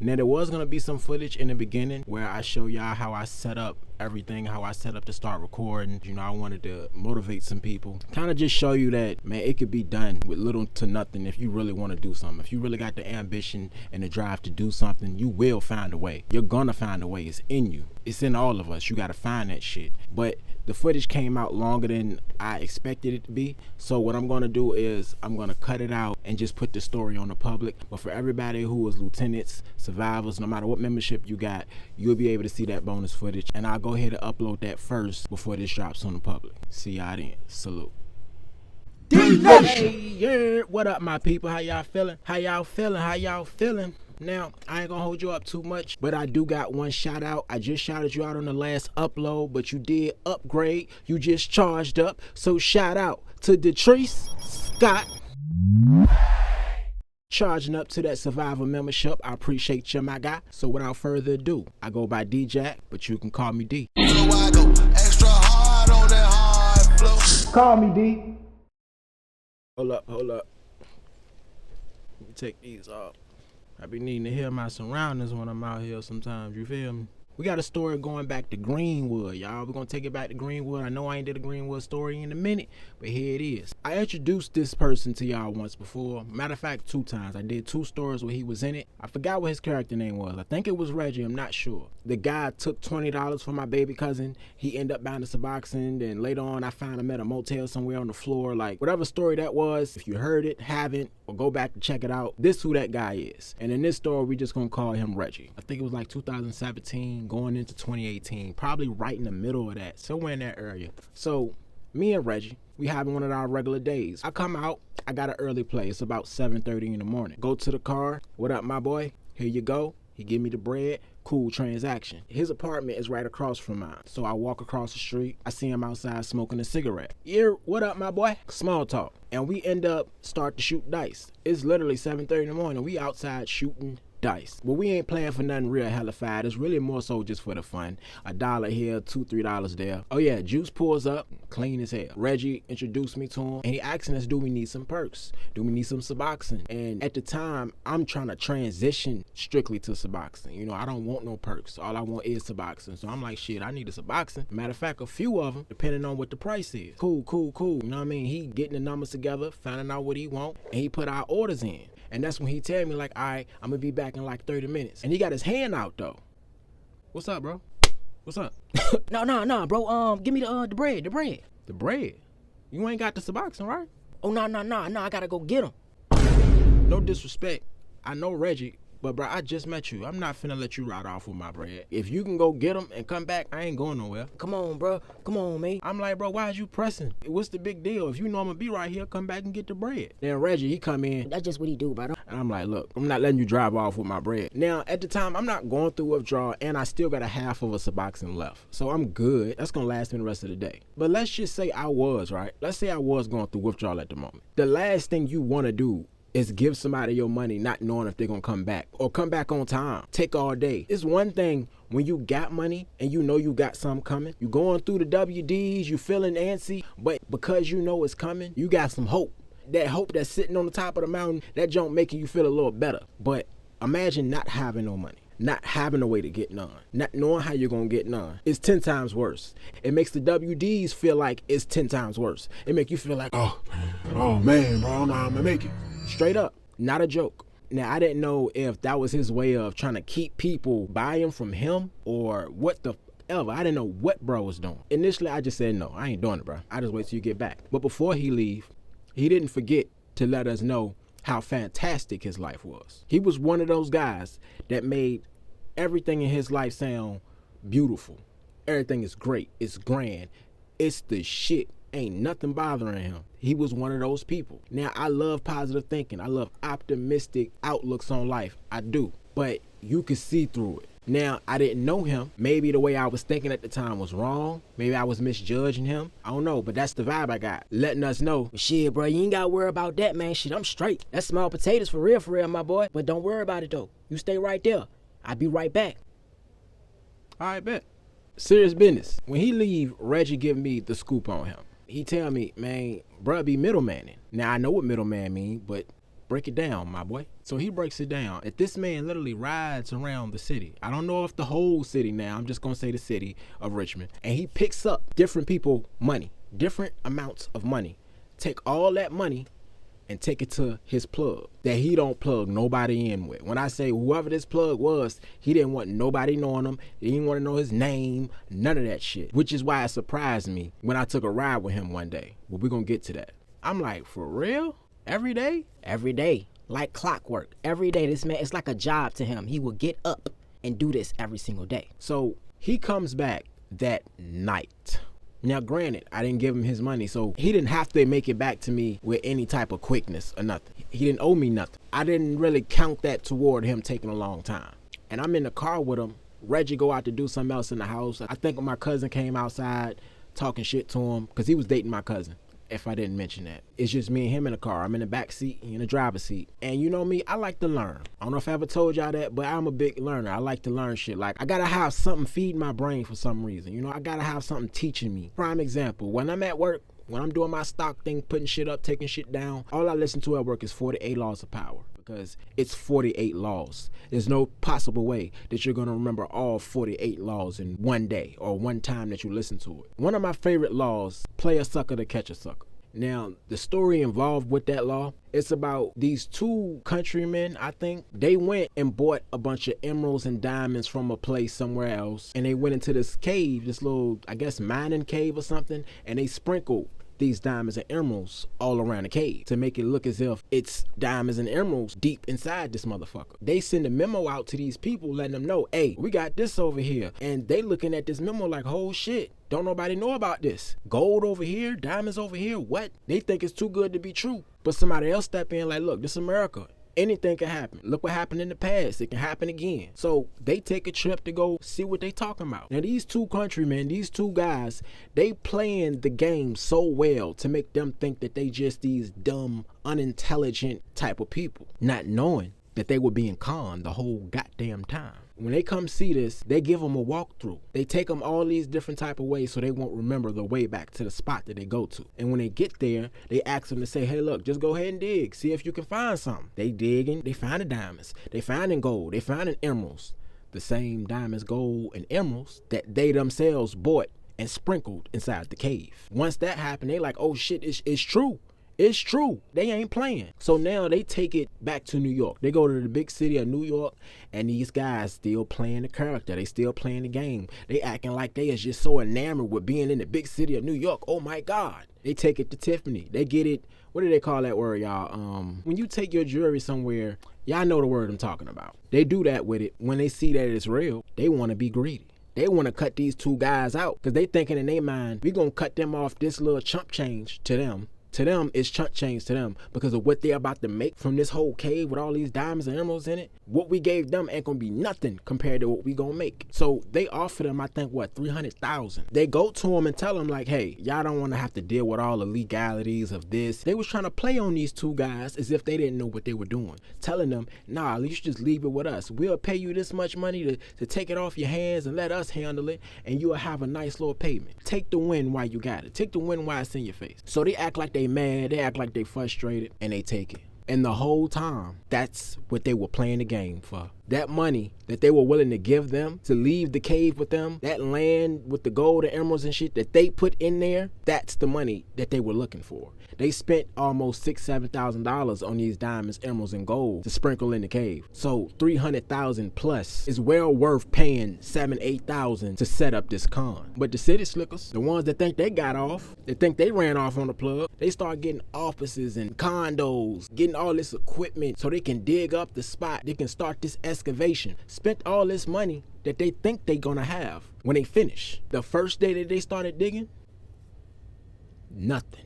Now there was gonna be some footage in the beginning where I show y'all how I set up everything, how I set up to start recording. You know, I wanted to motivate some people, kind of just show you that, man, it could be done with little to nothing if you really want to do something. If you really got the ambition and the drive to do something, you will find a way. You're gonna find a way. It's in you. It's in all of us. You gotta find that shit. But the footage came out longer than I expected it to be. So what I'm gonna do is I'm gonna cut it out and just put the story on the public. But for everybody who is lieutenants, survivors, no matter what membership you got, you'll be able to see that bonus footage. And I'll go ahead and upload that first before this drops on the public. See y'all then. Salute. Hey, yeah. What up, my people? How y'all feeling? How y'all feeling? How y'all feeling? Now, I ain't gonna hold you up too much, but I do got one shout out. I just shouted you out on the last upload, but you did upgrade. You just charged up. So shout out to Detrice Scott. Charging up to that Survivor membership. I appreciate you, my guy. So without further ado, I go by D-Jack, but you can call me D. So I go extra hard on that hard flow. Call me D. Hold up. Let me take these off. I be needing to hear my surroundings when I'm out here sometimes, you feel me? We got a story going back to Greenwood, y'all. We're gonna take it back to Greenwood. I know I ain't did a Greenwood story in a minute, but here it is. I introduced this person to y'all once before. Matter of fact, 2 times. I did 2 stories where he was in it. I forgot what his character name was. I think it was Reggie, I'm not sure. The guy took $20 from my baby cousin. He ended up buying the Suboxone, and later on I found him at a motel somewhere on the floor. Like, whatever story that was, if you heard it, haven't, or go back to check it out, this who that guy is. And in this story, we just gonna call him Reggie. I think it was like 2017 going into 2018, probably right in the middle of that, somewhere in that area. So me and Reggie, we having one of our regular days. I come out, I got an early play. It's about 7:30 in the morning. Go to the car. What up, my boy? Here you go. He give me the bread. Cool transaction. His apartment is right across from mine. So I walk across the street. I see him outside smoking a cigarette. Yeah, what up, my boy? Small talk. And we end up start to shoot dice. It's literally 7:30 in the morning. We outside shooting dice. But we ain't playing for nothing real hellified. It's really more so just for the fun. $1 here, $2, $3 there. Oh yeah, Juice pulls up, clean as hell. Reggie introduced me to him, and he asking us, do we need some perks? Do we need some Suboxone? And at the time, I'm trying to transition strictly to Suboxone. You know, I don't want no perks. All I want is Suboxone. So I'm like, shit, I need a Suboxone. Matter of fact, a few of them, depending on what the price is. Cool. You know what I mean? He getting the numbers together, finding out what he want, and he put our orders in. And that's when he tell me, like, all right, I'm gonna be back in like 30 minutes. And he got his hand out though. What's up, bro? What's up? No, bro. Give me the bread. The bread? You ain't got the Suboxone, right? Oh, no, I gotta go get him. No disrespect. I know Reggie, but bro, I just met you. I'm not finna let you ride off with my bread. If you can go get him and come back, I ain't going nowhere. Come on, bro. Come on, man. I'm like, bro, why is you pressing? What's the big deal? If you know I'm gonna be right here, come back and get the bread. Then Reggie, he come in. That's just what he do, bro. And I'm like, look, I'm not letting you drive off with my bread. Now, at the time, I'm not going through withdrawal, and I still got a half of a Suboxone left. So I'm good. That's gonna last me the rest of the day. But let's just say I was, right? Let's say I was going through withdrawal at the moment. The last thing you wanna do is give somebody your money not knowing if they're gonna come back or come back on time. Take all day. It's one thing when you got money and you know you got something coming. You going through the WDs, you feeling antsy, but because you know it's coming, you got some hope. That hope that's sitting on the top of the mountain, that junk making you feel a little better. But imagine not having no money, not having a way to get none, not knowing how you're gonna get none. It's 10 times worse. It makes the WDs feel like it's 10 times worse. It make you feel like, oh man, bro, I don't know how I'm gonna make it. Straight up, not a joke. Now, I didn't know if that was his way of trying to keep people buying from him or what the ever. I didn't know what bro was doing. Initially, I just said, no, I ain't doing it, bro. I just wait till you get back. But before he leave, he didn't forget to let us know how fantastic his life was. He was one of those guys that made everything in his life sound beautiful. Everything is great. It's grand. It's the shit. Ain't nothing bothering him. He was one of those people. Now, I love positive thinking. I love optimistic outlooks on life. I do. But you can see through it. Now, I didn't know him. Maybe the way I was thinking at the time was wrong. Maybe I was misjudging him. I don't know, but that's the vibe I got. Letting us know, shit, bro, you ain't got to worry about that, man. Shit, I'm straight. That's small potatoes for real, my boy. But don't worry about it, though. You stay right there. I'll be right back. All right, bet. Serious business. When he leave, Reggie give me the scoop on him. He tell me, man, bruh be middlemaning. Now, I know what middleman mean, but Break it down, my boy. So he breaks it down. If this man literally rides around the city, I don't know if the whole city now, I'm just gonna say the city of Richmond, and he picks up different people money, different amounts of money. Take all that money and take it to his plug that he don't plug nobody in with. When I say whoever this plug was, he didn't want nobody knowing him. He didn't want to know his name, none of that shit. Which is why it surprised me when I took a ride with him one day. Well, we're gonna get to that. I'm like, for real? Every day? Every day. Like clockwork. Every day. This man, it's like a job to him. He will get up and do this every single day. So he comes back that night. Now, granted, I didn't give him his money, so he didn't have to make it back to me with any type of quickness or nothing. He didn't owe me nothing. I didn't really count that toward him taking a long time. And I'm in the car with him. Reggie go out to do something else in the house. I think my cousin came outside talking shit to him because he was dating my cousin. If I didn't mention that. It's just me and him in the car. I'm in the back seat, he in the driver's seat. And you know me, I like to learn. I don't know if I ever told y'all that, but I'm a big learner. I like to learn shit. Like, I gotta have something feeding my brain for some reason. You know, I gotta have something teaching me. Prime example, when I'm at work, when I'm doing my stock thing, putting shit up, taking shit down, all I listen to at work is 48 Laws of Power. Because it's 48 laws. There's no possible way that you're gonna remember all 48 laws in one day or one time that you listen to it. One of my favorite laws, play a sucker to catch a sucker. Now, the story involved with that law, it's about these two countrymen, I think. They went and bought a bunch of emeralds and diamonds from a place somewhere else. And they went into this cave, this little, I guess, mining cave or something. And they sprinkled these diamonds and emeralds all around the cave to make it look as if it's diamonds and emeralds deep inside this motherfucker. They send a memo out to these people letting them know, hey, we got this over here. And they looking at this memo like, oh shit, don't nobody know about this. Gold over here, diamonds over here, what? They think it's too good to be true. But somebody else step in like, look, this is America. Anything can happen. Look what happened in the past. It can happen again. So they take a trip to go see what they talking about. Now these two countrymen, these two guys, they playing the game so well to make them think that they just these dumb, unintelligent type of people, not knowing that they were being conned the whole goddamn time. When they come see this, they give them a walkthrough. They take them all these different type of ways so they won't remember the way back to the spot that they go to. And when they get there, they ask them to say, hey, look, just go ahead and dig. See if you can find something. They digging, they finding diamonds. They finding gold. They finding emeralds. The same diamonds, gold, and emeralds that they themselves bought and sprinkled inside the cave. Once that happened, they like, oh shit, it's true. It's true. They ain't playing. So now they take it back to New York. They go to the big city of New York, and these guys still playing the character. They still playing the game. They acting like they is just so enamored with being in the big city of New York. Oh my God. They take it to Tiffany. They get it. What do they call that word, y'all? When you take your jewelry somewhere, y'all know the word I'm talking about. They do that with it. When they see that it's real, they want to be greedy. They want to cut these two guys out because they thinking in their mind, we going to cut them off this little chump change to them. To them, it's chunk change to them because of what they're about to make from this whole cave with all these diamonds and emeralds in it. What we gave them ain't gonna be nothing compared to what we gonna make. So they offer them, I think, what, $300,000. They go to them and tell them like, hey, y'all don't want to have to deal with all the legalities of this. They was trying to play on these two guys as if they didn't know what they were doing. Telling them, nah, you should just leave it with us. We'll pay you this much money to take it off your hands and let us handle it, and you'll have a nice little payment. Take the win while you got it. Take the win while it's in your face. So they act like they mad, they act like they frustrated, and they take it. And the whole time, that's what they were playing the game for. That money that they were willing to give them to leave the cave with them, that land with the gold and emeralds and shit that they put in there, that's the money that they were looking for. They spent almost $6,000-$7,000 on these diamonds, emeralds, and gold to sprinkle in the cave. So $300,000 plus is well worth paying $7,000-$8,000 to set up this con. But the city slickers, the ones that think they got off, that think they ran off on the plug, they start getting offices and condos, getting all this equipment so they can dig up the spot. They can start this excavation. Spent all this money that they think they gonna have when they finish. The first day that they started digging, nothing.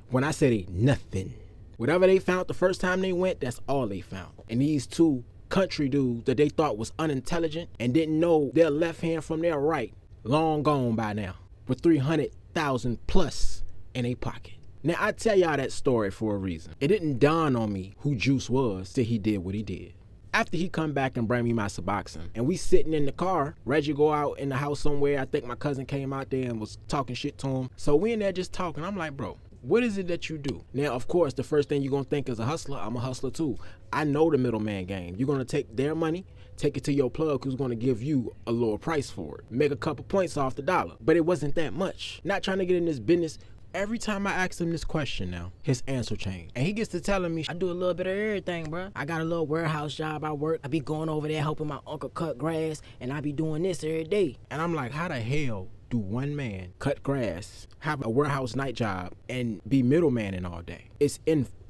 When I say nothing, whatever they found the first time they went, that's all they found. And these two country dudes that they thought was unintelligent and didn't know their left hand from their right, long gone by now, with $300,000 plus in their pocket. Now, I tell y'all that story for a reason. It didn't dawn on me who Juice was till he did what he did. After he come back and bring me my Suboxone, and we sitting in the car, Reggie go out in the house somewhere. I think my cousin came out there and was talking shit to him. So we in there just talking. I'm like, bro, What is it that you do? Now, of course, the first thing you're going to think is a hustler. I'm a hustler too. I know the middleman game. You're going to take their money, take it to your plug who's going to give you a lower price for it. Make a couple points off the dollar. But it wasn't that much. Not trying to get in this business. Every time I ask him this question now, his answer changed. And he gets to telling me, I do a little bit of everything, bro. I got a little warehouse job I work. I be going over there helping my uncle cut grass, and I be doing this every day. And I'm like, how the hell do one man cut grass, have a warehouse night job, and be middlemaning all day? It's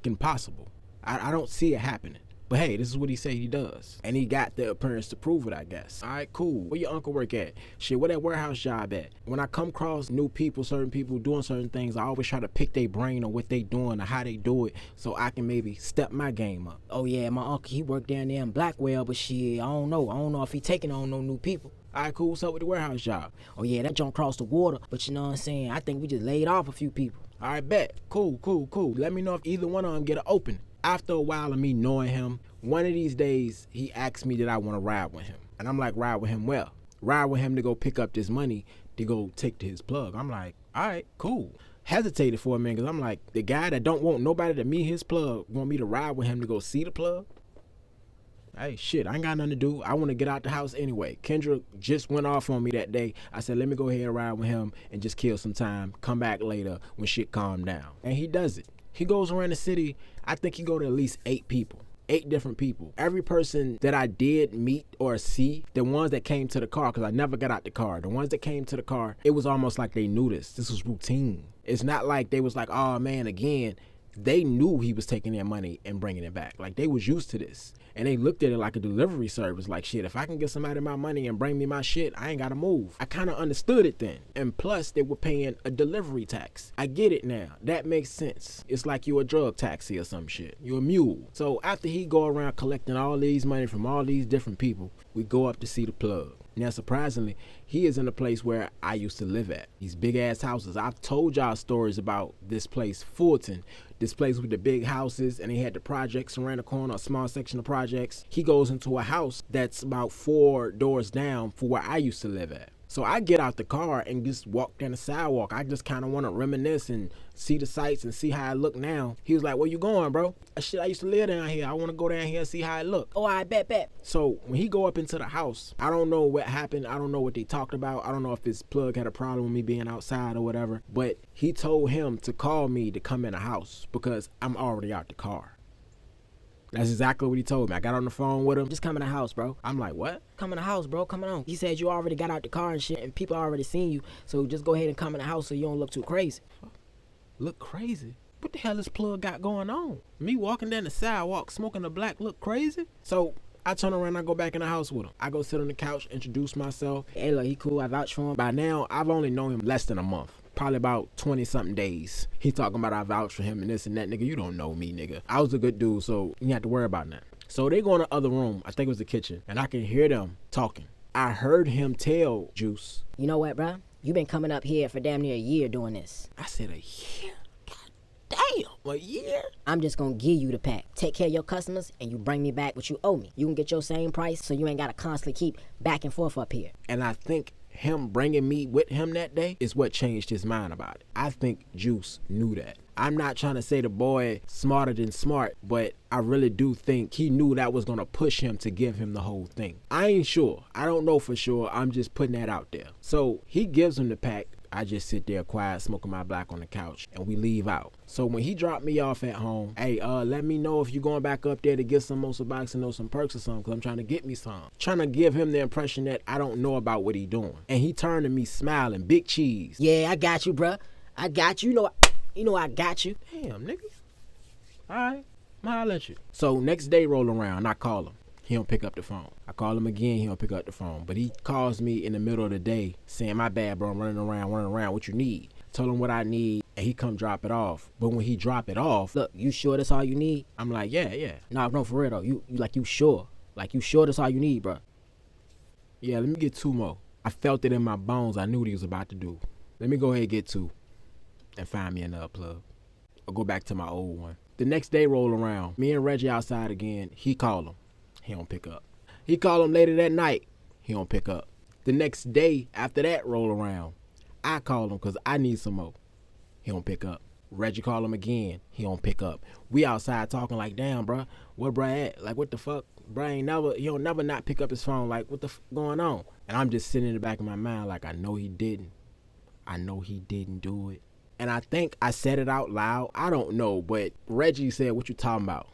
impossible. I don't see it happening. But hey, this is what he said he does. And he got the appearance to prove it, I guess. All right, cool. Where your uncle work at? Shit, where that warehouse job at? When I come across new people, certain people doing certain things, I always try to pick their brain on what they doing or how they do it so I can maybe step my game up. Oh yeah, my uncle, he worked down there in Blackwell, but shit, I don't know if he taking on no new people. All right, cool. What's up with the warehouse job? Oh yeah, that jump across the water, but you know what I'm saying? I think we just laid off a few people. All right, bet. Cool. Let me know if either one of them get an opening. After a while of me knowing him, one of these days, he asked me that I want to ride with him. And I'm like, ride with him well. Ride with him to go pick up this money to go take to his plug. I'm like, all right, cool. Hesitated for a minute because I'm like, the guy that don't want nobody to meet his plug want me to ride with him to go see the plug? Hey, shit, I ain't got nothing to do. I want to get out the house anyway. Kendra just went off on me that day. I said, let me go ahead and ride with him and just kill some time. Come back later when shit calm down. And he does it. He goes around the city. I think he go to at least 8 people. 8 different people. Every person that I did meet or see, the ones that came to the car, because I never got out the car, the ones that came to the car, it was almost like they knew this. This was routine. It's not like they was like, oh man, again. They knew he was taking their money and bringing it back. Like, they was used to this. And they looked at it like a delivery service. Like, shit, if I can get somebody my money and bring me my shit, I ain't got to move. I kind of understood it then. And plus, they were paying a delivery tax. I get it now. That makes sense. It's like you a drug taxi or some shit. You a mule. So after he go around collecting all these money from all these different people, we go up to see the plug. Now, surprisingly, he is in a place where I used to live at. These big-ass houses. I've told y'all stories about this place, Fulton. This place with the big houses, and they had the projects around the corner, a small section of projects. He goes into a house that's about 4 doors down for where I used to live at. So I get out the car and just walk down the sidewalk. I just kind of want to reminisce and see the sights and see how I look now. He was like, where you going, bro? Shit, I used to live down here. I want to go down here and see how it look. Oh, I bet. So when he go up into the house, I don't know what happened. I don't know what they talked about. I don't know if his plug had a problem with me being outside or whatever. But he told him to call me to come in the house because I'm already out the car. That's exactly what he told me. I got on the phone with him. Just come in the house, bro. I'm like, what? Come in the house, bro. Come on. He said you already got out the car and shit, and people already seen you. So just go ahead and come in the house so you don't look too crazy. Look crazy? What the hell this plug got going on? Me walking down the sidewalk smoking a black look crazy? So I turn around and I go back in the house with him. I go sit on the couch, introduce myself. Hey, look, he cool. I vouch for him. By now, I've only known him less than a month. Probably about 20-something days. He talking about I vouch for him and this and that. Nigga, you don't know me, nigga. I was a good dude, so you have to worry about that. So they go in the other room. I think it was the kitchen. And I can hear them talking. I heard him tell Juice. You know what, bro? You been coming up here for damn near a year doing this. I said, a year? Damn, a year? I'm just gonna give you the pack. Take care of your customers, and you bring me back what you owe me. You can get your same price, so you ain't gotta constantly keep back and forth up here. And I think him bringing me with him that day is what changed his mind about it. I think Juice knew that. I'm not trying to say the boy smarter than smart, but I really do think he knew that was going to push him to give him the whole thing. I ain't sure. I don't know for sure. I'm just putting that out there. So he gives him the pack. I just sit there quiet, smoking my black on the couch, and we leave out. So when he dropped me off at home, hey, let me know if you're going back up there to get some more Suboxone or some perks or something, because I'm trying to get me some. Trying to give him the impression that I don't know about what he doing. And he turned to me smiling, big cheese. Yeah, I got you, bruh. I got you. You know I got you. Damn, nigga. All right, I'll let you. So next day roll around, I call him. He don't pick up the phone. I call him again, he don't pick up the phone. But he calls me in the middle of the day saying, my bad, bro, I'm running around, what you need? Told him what I need, and he come drop it off. But when he drop it off, look, you sure that's all you need? I'm like, yeah. Nah, no, for real though. You sure? Like, you sure that's all you need, bro? Yeah, let me get 2 more. I felt it in my bones. I knew what he was about to do. Let me go ahead and get 2 and find me another plug. Or go back to my old one. The next day roll around. Me and Reggie outside again. He called him. He don't pick up. He called him later that night. He don't pick up. The next day after that roll around, I called him because I need some more. He don't pick up. Reggie call him again. He don't pick up. We outside talking like, damn, bruh, where bruh at? Like, what the fuck? Bruh he don't never not pick up his phone. Like, what the fuck going on? And I'm just sitting in the back of my mind like, I know he didn't. I know he didn't do it. And I think I said it out loud. I don't know, but Reggie said, what you talking about?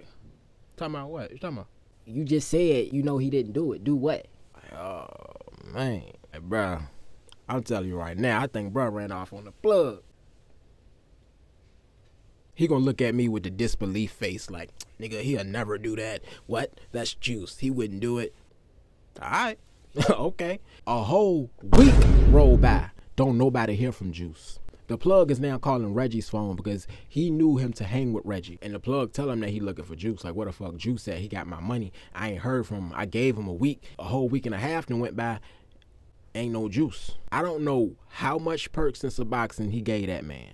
Talking about what? You talking about? You just said you know he didn't do it. Do what? Oh, man. Like, bruh, I'm telling you right now, I think bruh ran off on the plug. He gonna look at me with the disbelief face like, nigga, he'll never do that. What? That's Juice. He wouldn't do it. All right. Okay. A whole week rolled by. Don't nobody hear from Juice. The plug is now calling Reggie's phone because he knew him to hang with Reggie. And the plug tell him that he looking for Juice. Like, what the fuck Juice said? He got my money. I ain't heard from him. I gave him a week. A whole week and a half then went by. Ain't no Juice. I don't know how much perks and Suboxone he gave that man.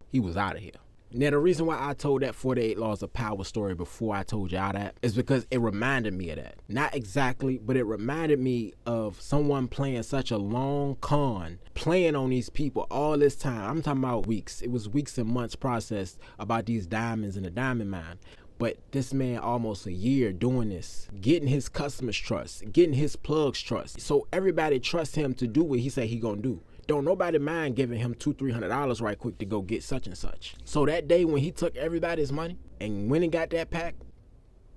He was out of here. Now, the reason why I told that 48 Laws of Power story before I told y'all that is because it reminded me of that. Not exactly, but it reminded me of someone playing such a long con, playing on these people all this time. I'm talking about weeks. It was weeks and months processed about these diamonds in the diamond mine. But this man almost a year doing this, getting his customers' trust, getting his plugs' trust. So everybody trusts him to do what he say he gonna do. Don't nobody mind giving him $200-300 right quick to go get such and such. So that day when he took everybody's money and went and got that pack,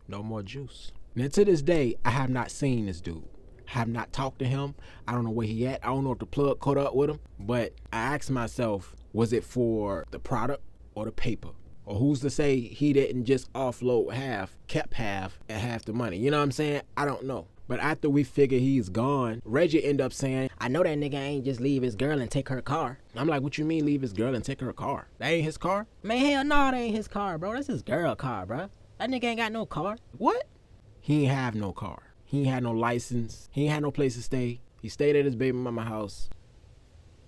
no more Juice. Now to this day, I have not seen this dude. I have not talked to him. I don't know where he at. I don't know if the plug caught up with him. But I asked myself, was it for the product or the paper? Or who's to say he didn't just offload half, kept half, and half the money? You know what I'm saying? I don't know. But after we figure he's gone, Reggie end up saying, I know that nigga ain't just leave his girl and take her car. I'm like, what you mean leave his girl and take her car? That ain't his car? Man, hell no, that ain't his car, bro. That's his girl car, bro. That nigga ain't got no car. What? He ain't have no car. He ain't had no license. He ain't had no place to stay. He stayed at his baby mama house.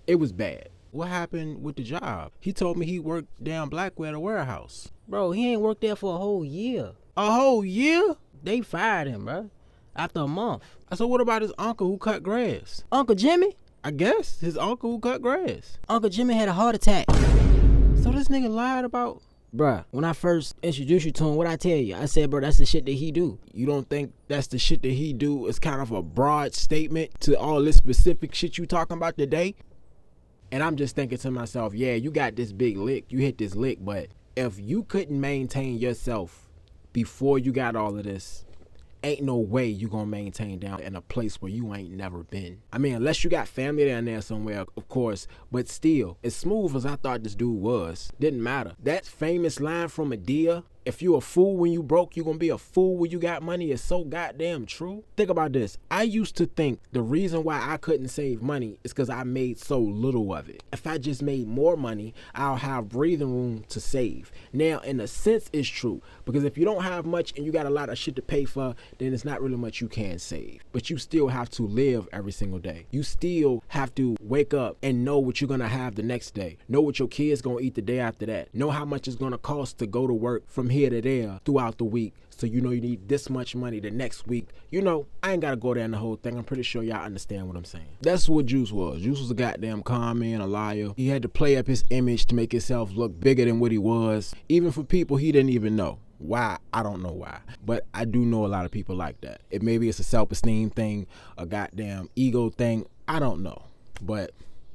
It was bad. What happened with the job? He told me he worked down Blackwell at a warehouse. Bro, he ain't worked there for a whole year. A whole year? They fired him, bro. After a month. So what about his uncle who cut grass? Uncle Jimmy? I guess his uncle who cut grass. Uncle Jimmy had a heart attack. So this nigga lied about? Bruh, when I first introduced you to him, what I tell you? I said, bro, that's the shit that he do. You don't think that's the shit that he do is kind of a broad statement to all this specific shit you talking about today? And I'm just thinking to myself, yeah, you got this big lick. You hit this lick, but if you couldn't maintain yourself before you got all of this, ain't no way you gonna maintain down in a place where you ain't never been. I mean, unless you got family down there somewhere, of course, but still, as smooth as I thought this dude was, didn't matter. That famous line from Medea, if you a fool when you broke, you gonna be a fool when you got money, is so goddamn true. Think about this. I used to think the reason why I couldn't save money is because I made so little of it. If I just made more money, I'll have breathing room to save. Now, in a sense, it's true, because if you don't have much and you got a lot of shit to pay for, then it's not really much you can save. But you still have to live every single day. You still have to wake up and know what you're gonna have the next day. Know what your kids gonna eat the day after that. Know how much it's gonna cost to go to work from here to there throughout the week. So you know you need this much money the next week. You know, I ain't gotta go down the whole thing. I'm pretty sure y'all understand what I'm saying. That's what Juice was. Juice was a goddamn con man, a liar. He had to play up his image to make himself look bigger than what he was, even for people he didn't even know. Why? I don't know why. But I do know a lot of people like that. Maybe it's a self-esteem thing, a goddamn ego thing. I don't know. But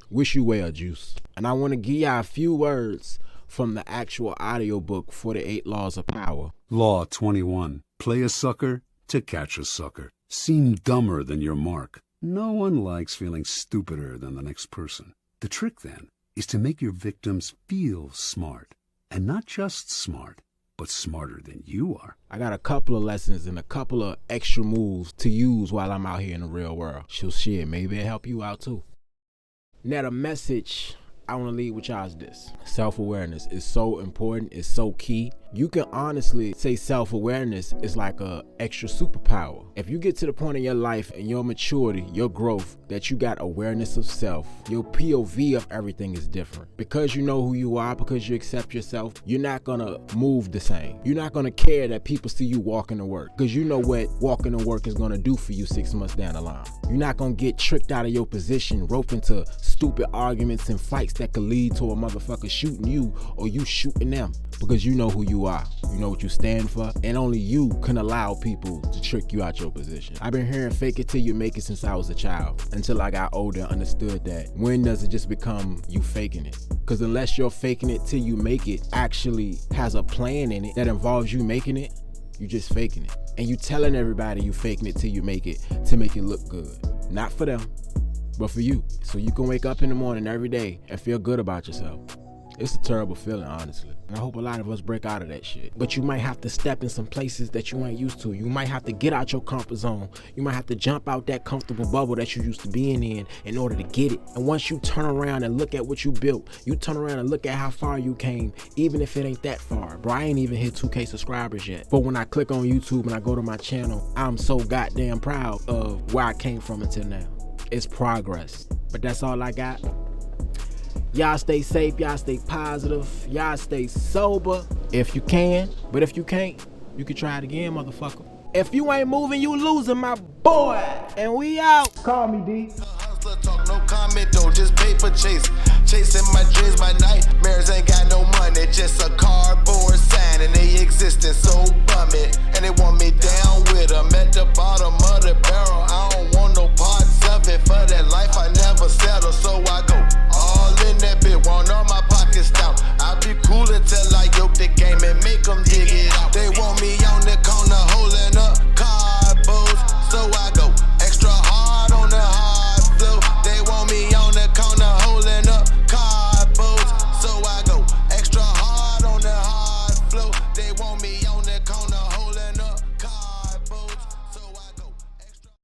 wish you well, Juice. And I want to give y'all a few words from the actual audiobook, 48 Laws of Power. Law 21. Play a sucker to catch a sucker. Seem dumber than your mark. No one likes feeling stupider than the next person. The trick, then, is to make your victims feel smart. And not just smart, but smarter than you are. I got a couple of lessons and a couple of extra moves to use while I'm out here in the real world. So shit, maybe it'll help you out too. Now the message I want to leave with y'all is this. Self-awareness is so important. It's so key. You can honestly say self-awareness is like a extra superpower. If you get to the point in your life and your maturity, your growth, that you got awareness of self, your POV of everything is different. Because you know who you are, because you accept yourself, you're not gonna move the same. You're not gonna care that people see you walking to work, because you know what walking to work is gonna do for you 6 months down the line. You're not gonna get tricked out of your position, roped into stupid arguments and fights that could lead to a motherfucker shooting you or you shooting them, because you know who you are. You know what you stand for, and only you can allow people to trick you out your position. I've been hearing fake it till you make it since I was a child, until I got older and understood that when does it just become you faking it? Because unless you're faking it till you make it actually has a plan in it that involves you making it, you just faking it. And you telling everybody you faking it till you make it to make it look good. Not for them, but for you. So you can wake up in the morning every day and feel good about yourself. It's a terrible feeling, honestly. And I hope a lot of us break out of that shit. But you might have to step in some places that you ain't used to. You might have to get out your comfort zone. You might have to jump out that comfortable bubble that you used to being in order to get it. And once you turn around and look at what you built, you turn around and look at how far you came, even if it ain't that far. Bro, I ain't even hit 2K subscribers yet. But when I click on YouTube and I go to my channel, I'm so goddamn proud of where I came from until now. It's progress. But that's all I got. Y'all stay safe, y'all stay positive, y'all stay sober if you can. But if you can't, you can try it again, motherfucker. If you ain't moving, you losing, my boy. And we out. Call me, D. Hustler talk, no comment though, just paper chase. Chasing my dreams, my nightmares ain't got no money, just a cardboard sign and they existing. So